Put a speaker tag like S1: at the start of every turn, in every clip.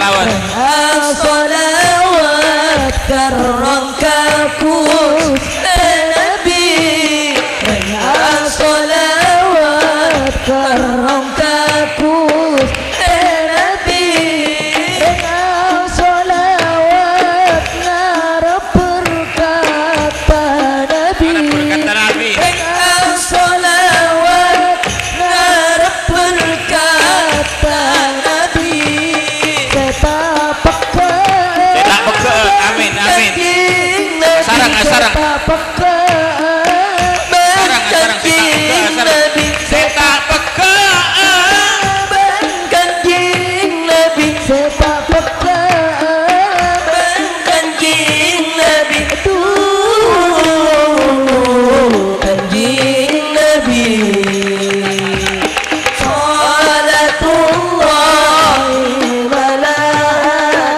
S1: kelawan
S2: salawat karang kakus Nabi salawat karang kakus Nabi salawat ngarep berkata Nabi salawat ngarep berkata Nabi setak peke
S1: amin amin sarang
S2: sarang
S1: setak peke
S2: kanjing Nabi sepak peke kanjing Nabi kanjing Nabi salatullahi malaikatuh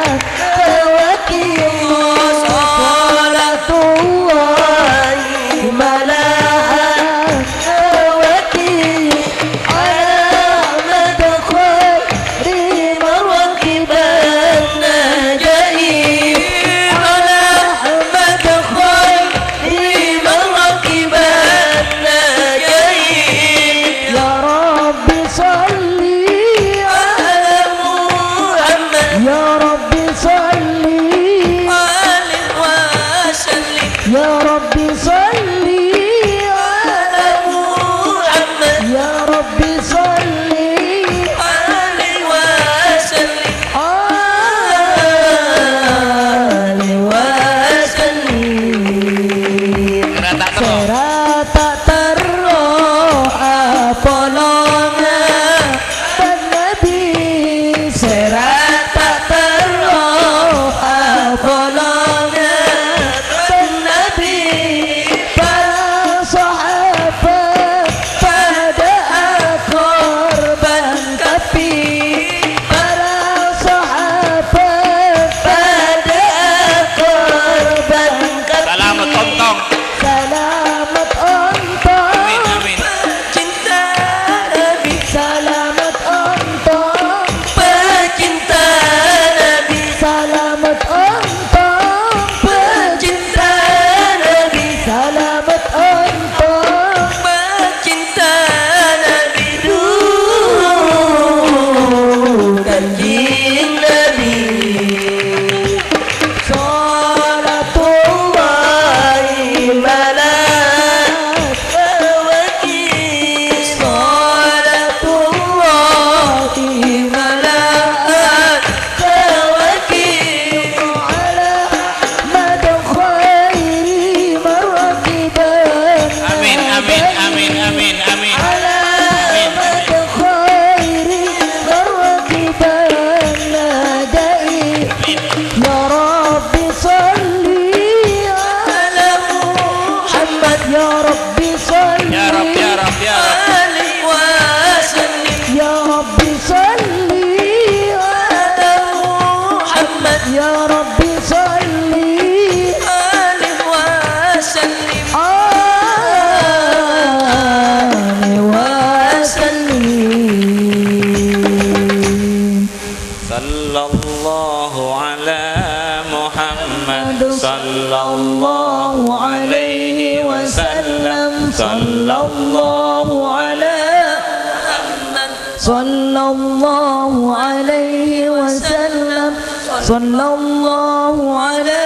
S2: salatullahi malaikatuh ala madkhal di marwakiban najaib ala madkhal di marwakiban najaib ya rabbi salli ala muhammad ya rabbi salli alaihi wasallim ya rabbi salli ala muhammad ya rabbi salli alaihi wasallim alaihi wasallim serata terroh apolonga dan Nabi serata terroh apolonga dan Nabi para sahabat pada korban tapi para sahabat pada korban
S1: selamat ontong
S2: selamat ontong
S1: amin amin
S2: cinta Nabi selamat ontong pecinta Nabi selamat ontong pecinta Nabi selamat ontong pecinta Nabi kanjing Nabi salatullahi malaikatuh salatullahi malaikatuh ala madkhairi marwakiban
S1: amin amin amin amin amin
S2: ala madkhairi marwakiban najaib ya rabbi salli ala muhammad ya rabbi salli
S1: ya rab ya rab ya rab
S2: alaihi wasallim ya rabbi salli ala muhammad ya rabbi salli alaihi wasallim alaihi wasallim
S1: sallallahu ala Muhammad
S2: sallallahu alaihi wasallam sallallahu ala Muhammad sallallahu alaihi wasallam sallallahu ala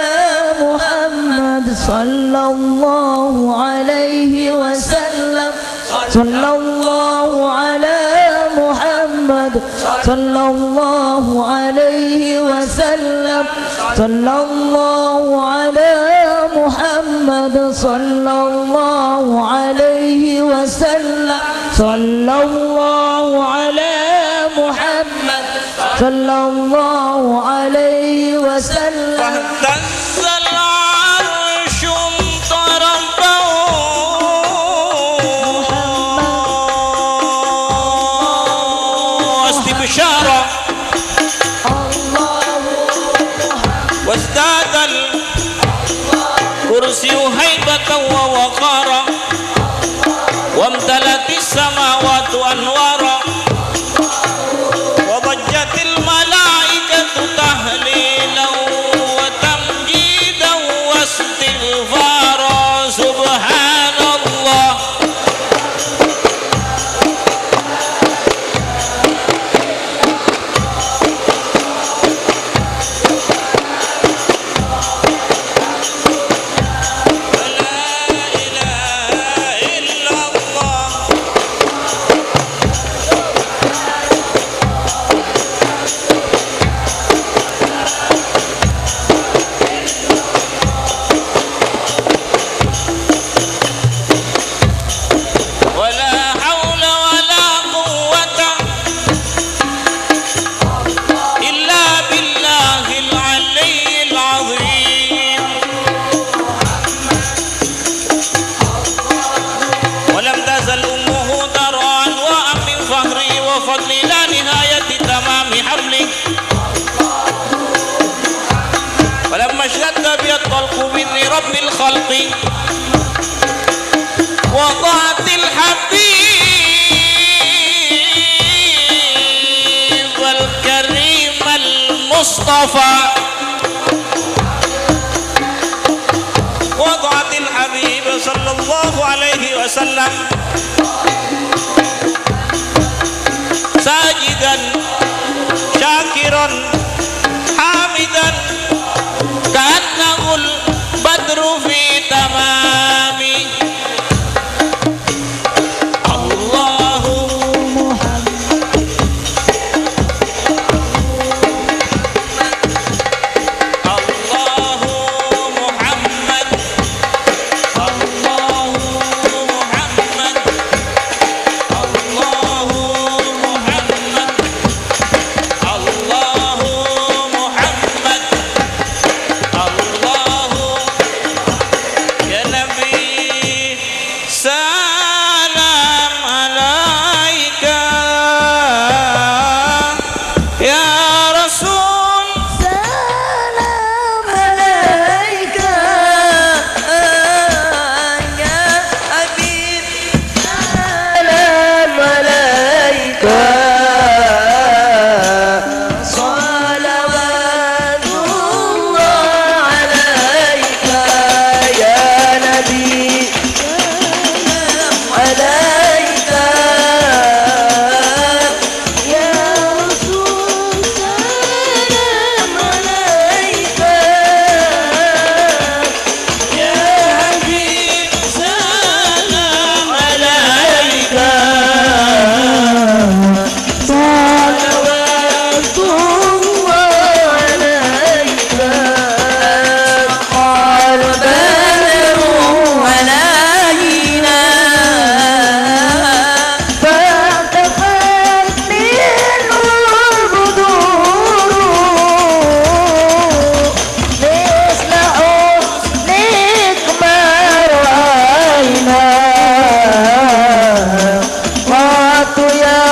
S2: Muhammad sallallahu alaihi wasallam sallallahu ala Muhammad sallallahu alaihi wasallam sallallahu ala Muhammad sallallahu alaihi wasallam sallallahu ala Muhammad sallallahu alaihi wasallam
S1: tazzal arsyum tarabbahu istibsyara wasdadal kursi haibatan wa waqara wamtalatis samawati anwara wa bajjatil malaikatu المصطفى وضعت الحبيب صلى الله عليه وسلم ساجدا شاكرا حامدا كأنه البدر في تمام الله الله محمد الله محمد الله محمد الله محمد الله يا نبي سلام عليك يا رسول
S2: سلام عليك يا حبيب سلام عليك صلوات الله عليك يا نبي سلام عليك يا رسول سلام عليك
S1: يا حبيب سلام عليك
S2: صلوات الله عليك قال بدر علينا فارتفعت منه البدور مثل حسنك ما رأينا قلت يا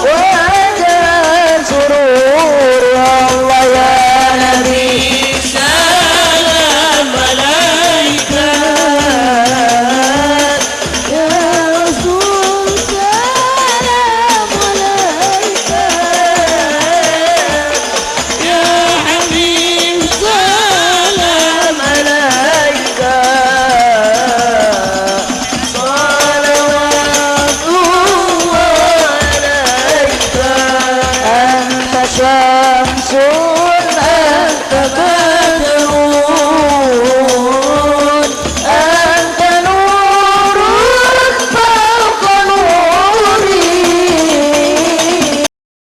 S2: وجه سرور الله يا نبي
S1: سلام عليك
S2: يا رسول سلام عليك
S1: يا حبيب سلام
S2: عليك صلوات الله عليك أنت شاهد